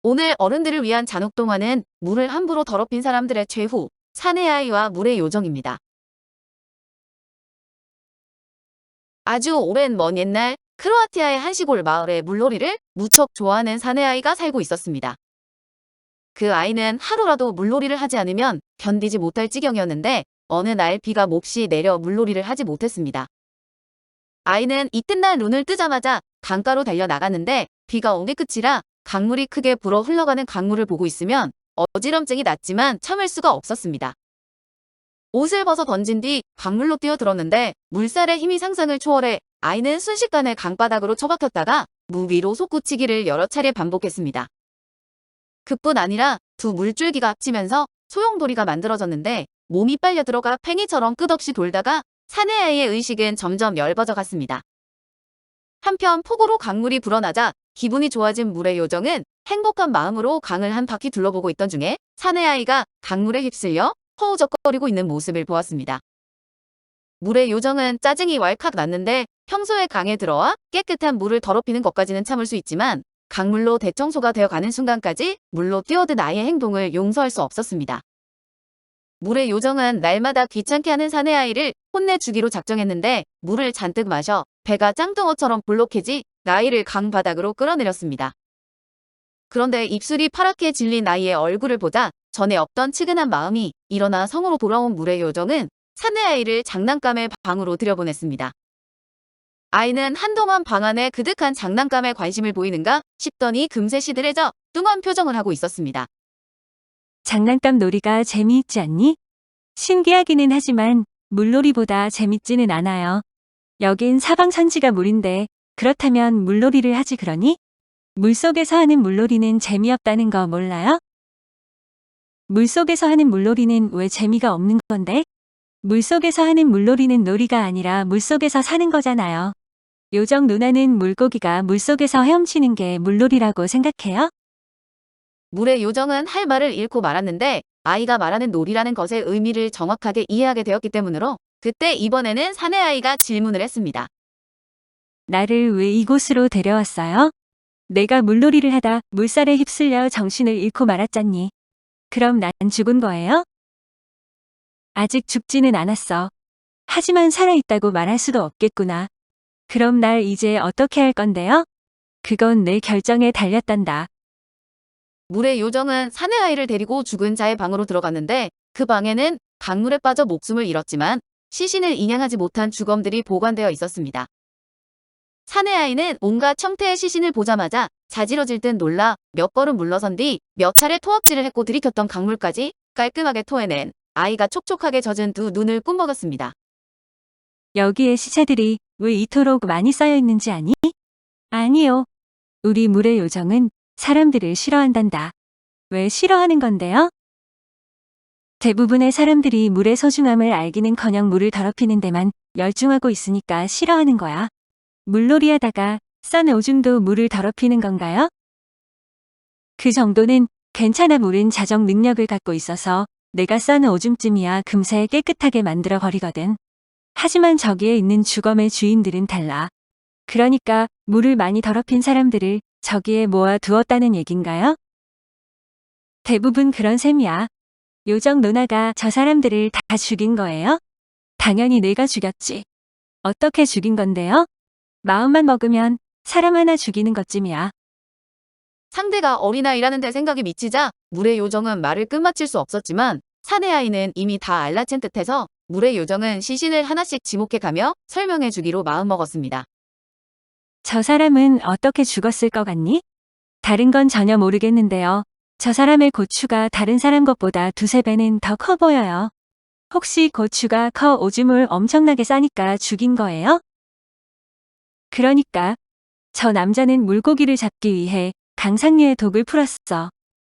오늘 어른들을 위한 잔혹동화는 물을 함부로 더럽힌 사람들의 최후, 사내 아이와 물의 요정입니다. 아주 오랜 먼 옛날 크로아티아의 한 시골 마을에 물놀이를 무척 좋아하는 사내 아이가 살고 있었습니다. 그 아이는 하루라도 물놀이를 하지 않으면 견디지 못할 지경이었는데 어느 날 비가 몹시 내려 물놀이를 하지 못했습니다. 아이는 이튿날 눈을 뜨자마자 강가로 달려나갔는데 비가 온 게 끝이라 강물이 크게 불어 흘러가는 강물을 보고 있으면 어지럼증이 났지만 참을 수가 없었습니다. 옷을 벗어 던진 뒤 강물로 뛰어들었는데 물살의 힘이 상상을 초월해 아이는 순식간에 강바닥으로 처박혔다가 무 위로 솟구치기를 여러 차례 반복했습니다. 그뿐 아니라 두 물줄기가 합치면서 소용돌이가 만들어졌는데 몸이 빨려 들어가 팽이처럼 끝없이 돌다가 사내 아이의 의식은 점점 엷어져 갔습니다. 한편 폭우로 강물이 불어나자 기분이 좋아진 물의 요정은 행복한 마음으로 강을 한 바퀴 둘러보고 있던 중에 사내 아이가 강물에 휩쓸려 허우적거리고 있는 모습을 보았습니다. 물의 요정은 짜증이 왈칵 났는데 평소에 강에 들어와 깨끗한 물을 더럽히는 것까지는 참을 수 있지만 강물로 대청소가 되어가는 순간까지 물로 뛰어든 아이의 행동을 용서할 수 없었습니다. 물의 요정은 날마다 귀찮게 하는 사내 아이를 혼내주기로 작정했는데 물을 잔뜩 마셔 배가 짱뚱어처럼 볼록해지 아이를 강바닥으로 끌어내렸습니다. 그런데 입술이 파랗게 질린 아이의 얼굴을 보자 전에 없던 측은한 마음이 일어나 성으로 돌아온 물의 요정은 사내 아이를 장난감의 방으로 들여보냈습니다. 아이는 한동안 방 안에 그득한 장난감에 관심을 보이는가 싶더니 금세 시들해져 뚱한 표정을 하고 있었습니다. 장난감 놀이가 재미있지 않니? 신기하기는 하지만 물놀이보다 재밌지는 않아요. 여긴 사방천지가 물인데 그렇다면 물놀이를 하지 그러니? 물속에서 하는 물놀이는 재미없다는 거 몰라요? 물속에서 하는 물놀이는 왜 재미가 없는 건데? 물속에서 하는 물놀이는 놀이가 아니라 물속에서 사는 거잖아요. 요정 누나는 물고기가 물속에서 헤엄치는 게 물놀이라고 생각해요? 물의 요정은 할 말을 잃고 말았는데 아이가 말하는 놀이라는 것의 의미를 정확하게 이해하게 되었기 때문으로 그때 이번에는 사내 아이가 질문을 했습니다. 나를 왜 이곳으로 데려왔어요? 내가 물놀이를 하다 물살에 휩쓸려 정신을 잃고 말았잖니. 그럼 난 죽은 거예요? 아직 죽지는 않았어. 하지만 살아있다고 말할 수도 없겠구나. 그럼 날 이제 어떻게 할 건데요? 그건 내 결정에 달렸단다. 물의 요정은 사내 아이를 데리고 죽은 자의 방으로 들어갔는데 그 방에는 강물에 빠져 목숨을 잃었지만 시신을 인양하지 못한 주검들이 보관되어 있었습니다. 사내 아이는 온갖 형태의 시신을 보자마자 자지러질 듯 놀라 몇 걸음 물러선 뒤 몇 차례 토악질을 했고 들이켰던 강물까지 깔끔하게 토해낸 아이가 촉촉하게 젖은 두 눈을 꿈먹었습니다. 여기에 시체들이 왜 이토록 많이 쌓여 있는지 아니? 아니요. 우리 물의 요정은 사람들을 싫어한단다. 왜 싫어하는 건데요? 대부분의 사람들이 물의 소중함을 알기는커녕 물을 더럽히는 데만 열중하고 있으니까 싫어하는 거야. 물놀이 하다가 싼 오줌도 물을 더럽히는 건가요? 그 정도는 괜찮아. 물은 자정 능력을 갖고 있어서 내가 싼 오줌쯤이야 금세 깨끗하게 만들어 버리거든. 하지만 저기에 있는 주검의 주인들은 달라. 그러니까 물을 많이 더럽힌 사람들을 저기에 모아 두었다는 얘긴가요? 대부분 그런 셈이야. 요정 누나가 저 사람들을 다 죽인 거예요? 당연히 내가 죽였지. 어떻게 죽인 건데요? 마음만 먹으면 사람 하나 죽이는 것쯤이야. 상대가 어린아이라는 데 생각이 미치자 물의 요정은 말을 끝마칠 수 없었지만 사내 아이는 이미 다 알라챈 듯해서 물의 요정은 시신을 하나씩 지목해가며 설명해 주기로 마음먹었습니다. 저 사람은 어떻게 죽었을 것 같니? 다른 건 전혀 모르겠는데요. 저 사람의 고추가 다른 사람 것보다 두세 배는 더 커 보여요. 혹시 고추가 커 오줌을 엄청나게 싸니까 죽인 거예요? 그러니까 저 남자는 물고기를 잡기 위해 강상류에 독을 풀었어.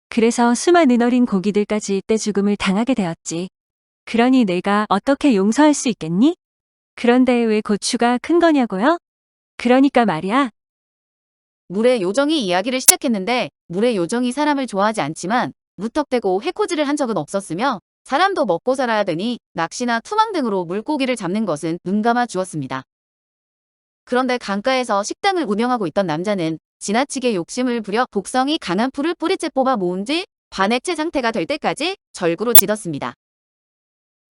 그래서 수많은 어린 고기들까지 떼죽음을 당하게 되었지. 그러니 내가 어떻게 용서할 수 있겠니? 그런데 왜 고추가 큰 거냐고요? 그러니까 말이야. 물의 요정이 이야기를 시작했는데 물의 요정이 사람을 좋아하지 않지만 무턱대고 해코지를 한 적은 없었으며 사람도 먹고 살아야 되니 낚시나 투망 등으로 물고기를 잡는 것은 눈감아 주었습니다. 그런데 강가에서 식당을 운영하고 있던 남자는 지나치게 욕심을 부려 독성이 강한 풀을 뿌리째 뽑아 모은 뒤 반액체 상태가 될 때까지 절구로 찢었습니다.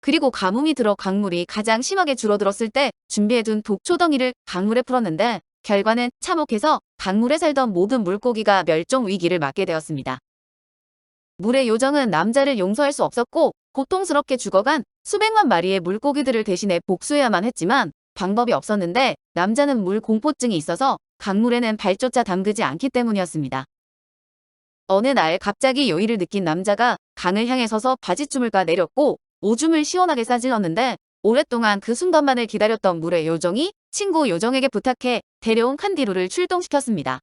그리고 가뭄이 들어 강물이 가장 심하게 줄어들었을 때 준비해둔 독초덩이를 강물에 풀었는데 결과는 참혹해서 강물에 살던 모든 물고기가 멸종 위기를 맞게 되었습니다. 물의 요정은 남자를 용서할 수 없었고 고통스럽게 죽어간 수백만 마리의 물고기들을 대신해 복수해야만 했지만 방법이 없었는데 남자는 물 공포증이 있어서 강물에는 발조차 담그지 않기 때문이었습니다. 어느 날 갑자기 요의를 느낀 남자가 강을 향해 서서 바지춤을 까 내렸고 오줌을 시원하게 싸질렀는데 오랫동안 그 순간만을 기다렸던 물의 요정이 친구 요정에게 부탁해 데려온 칸디루를 출동시켰습니다.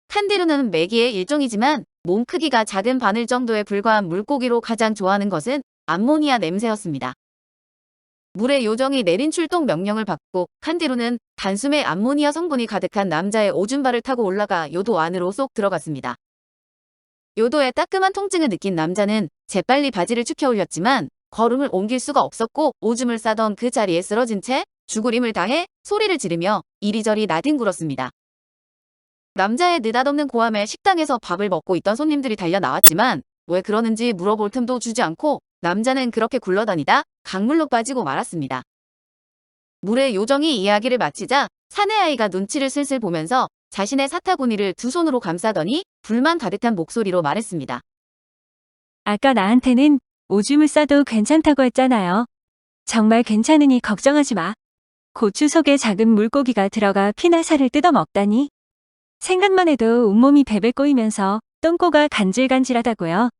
칸디루는 메기의 일종이지만 몸 크기가 작은 바늘 정도에 불과한 물고기로 가장 좋아하는 것은 암모니아 냄새였습니다. 물의 요정이 내린 출동 명령을 받고 칸디루는 단숨에 암모니아 성분이 가득한 남자의 오줌발을 타고 올라가 요도 안으로 쏙 들어갔습니다. 요도에 따끔한 통증을 느낀 남자는 재빨리 바지를 축혀 올렸지만 걸음을 옮길 수가 없었고 오줌을 싸던 그 자리에 쓰러진 채 죽으림을 당해 소리를 지르며 이리저리 나뒹굴었습니다. 남자의 느닷없는 고함에 식당에서 밥을 먹고 있던 손님들이 달려 나왔지만 왜 그러는지 물어볼 틈도 주지 않고 남자는 그렇게 굴러다니다 강물로 빠지고 말았습니다. 물의 요정이 이야기를 마치자 사내아이가 눈치를 슬슬 보면서 자신의 사타구니를 두 손으로 감싸더니 불만 가득한 목소리로 말했습니다. 아까 나한테는 오줌을 싸도 괜찮다고 했잖아요. 정말 괜찮으니 걱정하지 마. 고추 속에 작은 물고기가 들어가 피나 살을 뜯어 먹다니. 생각만 해도 온몸이 베베 꼬이면서 똥꼬가 간질간질하다고요.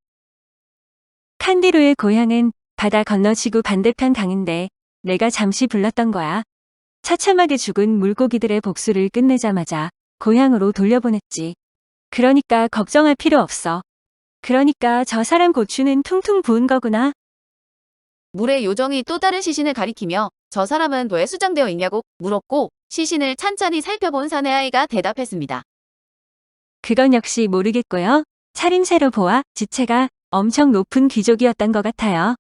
칸디루의 고향은 바다 건너 지구 반대편 강인데 내가 잠시 불렀던 거야. 처참하게 죽은 물고기들의 복수를 끝내자마자 고향으로 돌려보냈지. 그러니까 걱정할 필요 없어. 그러니까 저 사람 고추는 퉁퉁 부은 거구나. 물의 요정이 또 다른 시신을 가리키며 저 사람은 왜 수장되어 있냐고 물었고 시신을 찬찬히 살펴본 사내아이가 대답했습니다. 그건 역시 모르겠고요. 차림새로 보아 지체가 엄청 높은 귀족이었던 것 같아요.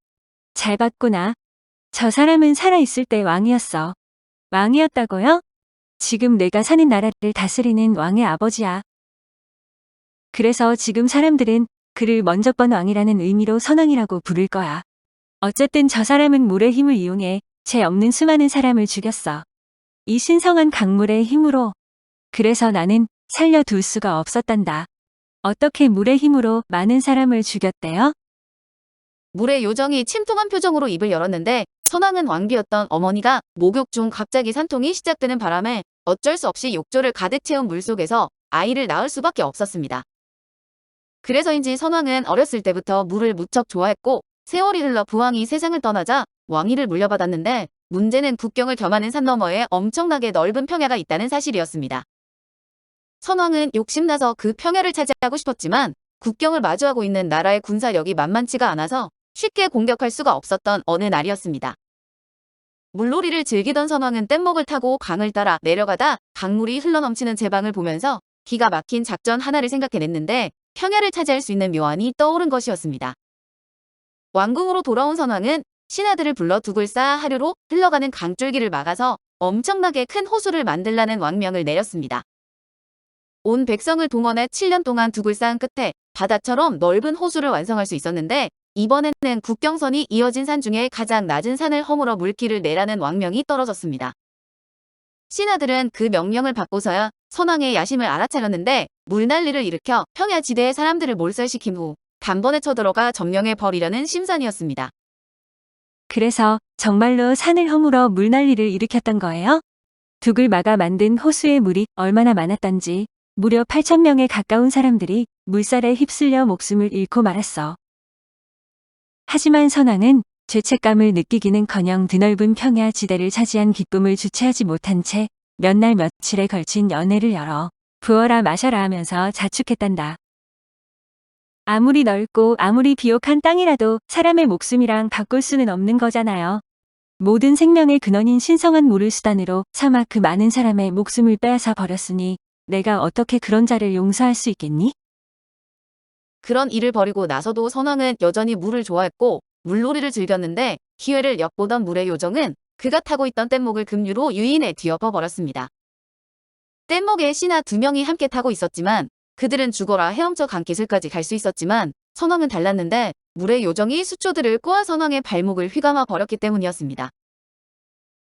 잘 봤구나. 저 사람은 살아있을 때 왕이었어. 왕이었다고요? 지금 내가 사는 나라를 다스리는 왕의 아버지야. 그래서 지금 사람들은 그를 먼저 번 왕이라는 의미로 선왕이라고 부를 거야. 어쨌든 저 사람은 물의 힘을 이용해 죄 없는 수많은 사람을 죽였어. 이 신성한 강물의 힘으로. 그래서 나는 살려둘 수가 없었단다. 어떻게 물의 힘으로 많은 사람을 죽였대요? 물의 요정이 침통한 표정으로 입을 열었는데 선왕은 왕비였던 어머니가 목욕 중 갑자기 산통이 시작되는 바람에 어쩔 수 없이 욕조를 가득 채운 물속에서 아이를 낳을 수밖에 없었습니다. 그래서인지 선왕은 어렸을 때부터 물을 무척 좋아했고 세월이 흘러 부왕이 세상을 떠나자 왕위를 물려받았는데 문제는 국경을 겸하는 산 너머에 엄청나게 넓은 평야가 있다는 사실이었습니다. 선왕은 욕심나서 그 평야를 차지하고 싶었지만 국경을 마주하고 있는 나라의 군사력이 만만치가 않아서 쉽게 공격할 수가 없었던 어느 날이었습니다. 물놀이를 즐기던 선왕은 뗏목을 타고 강을 따라 내려가다 강물이 흘러넘치는 제방을 보면서 기가 막힌 작전 하나를 생각해냈는데 평야를 차지할 수 있는 묘안이 떠오른 것이었습니다. 왕궁으로 돌아온 선왕은 신하들을 불러 두 굴사 하류로 흘러가는 강줄기를 막아서 엄청나게 큰 호수를 만들라는 왕명을 내렸습니다. 온 백성을 동원해 7년 동안 두 굴 쌓은 끝에 바다처럼 넓은 호수를 완성할 수 있었는데 이번에는 국경선이 이어진 산 중에 가장 낮은 산을 허물어 물길을 내라는 왕명이 떨어졌습니다. 신하들은 그 명령을 받고서야 선왕의 야심을 알아차렸는데 물난리를 일으켜 평야지대의 사람들을 몰살시킨 후 단번에 쳐들어가 점령해 버리려는 심산이었습니다. 그래서 정말로 산을 허물어 물난리를 일으켰던 거예요? 둑을 막아 만든 호수의 물이 얼마나 많았던지 무려 8,000명에 가까운 사람들이 물살에 휩쓸려 목숨을 잃고 말았어. 하지만 선왕은 죄책감을 느끼기는커녕 드넓은 평야 지대를 차지한 기쁨을 주체하지 못한 채 몇 날 며칠에 걸친 연회를 열어 부어라 마셔라 하면서 자축했단다. 아무리 넓고 아무리 비옥한 땅이라도 사람의 목숨이랑 바꿀 수는 없는 거잖아요. 모든 생명의 근원인 신성한 물을 수단으로 삼아 그 많은 사람의 목숨을 빼앗아 버렸으니 내가 어떻게 그런 자를 용서할 수 있겠니? 그런 일을 벌이고 나서도 선왕은 여전히 물을 좋아했고 물놀이를 즐겼는데 기회를 엿보던 물의 요정은 그가 타고 있던 뗏목을 급류로 유인해 뒤엎어 버렸습니다. 뗏목에 신하 2명이 함께 타고 있었지만 그들은 죽어라 헤엄쳐 강깃을까지 갈 수 있었지만 선왕은 달랐는데 물의 요정이 수초들을 꼬아 선왕의 발목을 휘감아 버렸기 때문이었습니다.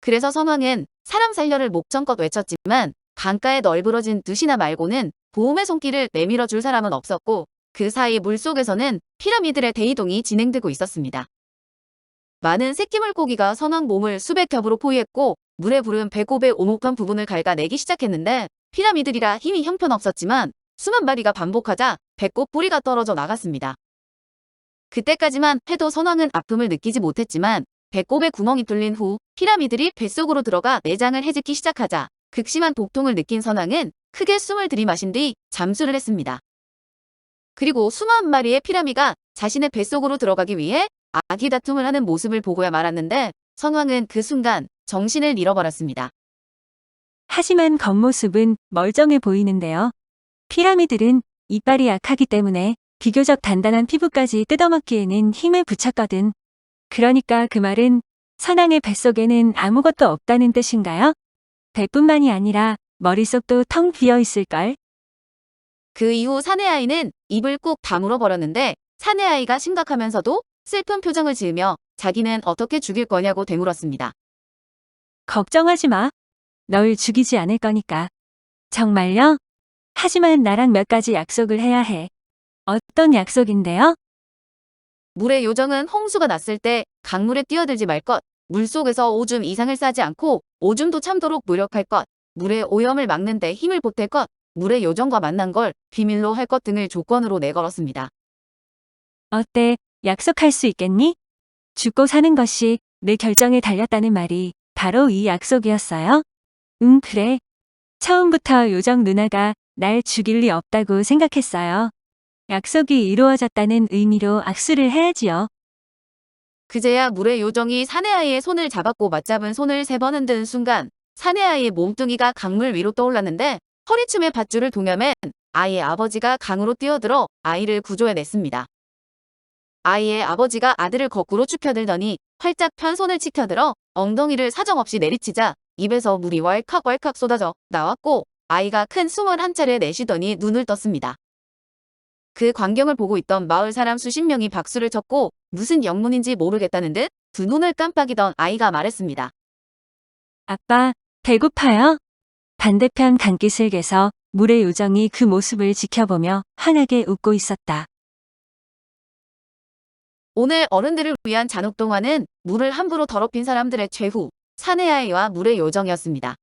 그래서 선왕은 사람 살려를 목청껏 외쳤지만 강가에 널브러진 두 신하 말고는 보험의 손길을 내밀어 줄 사람은 없었고 그 사이 물속에서는 피라미드의 대이동이 진행되고 있었습니다. 많은 새끼 물고기가 선왕 몸을 수백 겹으로 포위했고 물에 부른 배꼽의 오목한 부분을 갉아내기 시작했는데 피라미드리라 힘이 형편없었지만 수만 마리가 반복하자 배꼽 뿌리가 떨어져 나갔습니다. 그때까지만 해도 선왕은 아픔을 느끼지 못했지만 배꼽에 구멍이 뚫린 후 피라미드리 뱃속으로 들어가 내장을 해집기 시작하자 극심한 복통을 느낀 선왕은 크게 숨을 들이마신 뒤 잠수를 했습니다. 그리고 수만 마리의 피라미가 자신의 뱃속으로 들어가기 위해 아기다툼을 하는 모습을 보고야 말았는데 선왕은 그 순간 정신을 잃어버렸습니다. 하지만 겉모습은 멀쩡해 보이는데요. 피라미들은 이빨이 약하기 때문에 비교적 단단한 피부까지 뜯어먹기에는 힘을 붙였거든. 그러니까 그 말은 선왕의 뱃속에는 아무것도 없다는 뜻인가요? 배뿐만이 아니라 머릿속도 텅 비어 있을걸? 그 이후 사내아이는 입을 꾹 다물어 버렸는데 사내아이가 심각하면서도 슬픈 표정을 지으며 자기는 어떻게 죽일 거냐고 되물었습니다. 걱정하지 마. 널 죽이지 않을 거니까. 정말요? 하지만 나랑 몇 가지 약속을 해야 해. 어떤 약속인데요? 물의 요정은 홍수가 났을 때 강물에 뛰어들지 말 것, 물속에서 오줌 이상을 싸지 않고 오줌도 참도록 노력할 것, 물의 오염을 막는 데 힘을 보탤 것, 물의 요정과 만난 걸 비밀로 할 것 등을 조건으로 내걸었습니다. 어때? 약속할 수 있겠니? 죽고 사는 것이 내 결정에 달렸다는 말이 바로 이 약속이었어요? 응, 그래. 처음부터 요정 누나가 날 죽일 리 없다고 생각했어요. 약속이 이루어졌다는 의미로 악수를 해야지요. 그제야 물의 요정이 사내아이의 손을 잡았고 맞잡은 손을 3번 흔드는 순간 사내아이의 몸뚱이가 강물 위로 떠올랐는데 허리춤에 밧줄을 동여맨 아이의 아버지가 강으로 뛰어들어 아이를 구조해냈습니다. 아이의 아버지가 아들을 거꾸로 축혀들더니 활짝 편 손을 치켜들어 엉덩이를 사정없이 내리치자 입에서 물이 왈칵왈칵 쏟아져 나왔고 아이가 큰 숨을 한 차례 내쉬더니 눈을 떴습니다. 그 광경을 보고 있던 마을 사람 수십 명이 박수를 쳤고 무슨 영문인지 모르겠다는 듯 두 눈을 깜빡이던 아이가 말했습니다. 아빠, 배고파요? 반대편 강깃을개서 물의 요정이 그 모습을 지켜보며 환하게 웃고 있었다. 오늘 어른들을 위한 잔혹 동화는 물을 함부로 더럽힌 사람들의 최후, 사내아이와 물의 요정이었습니다.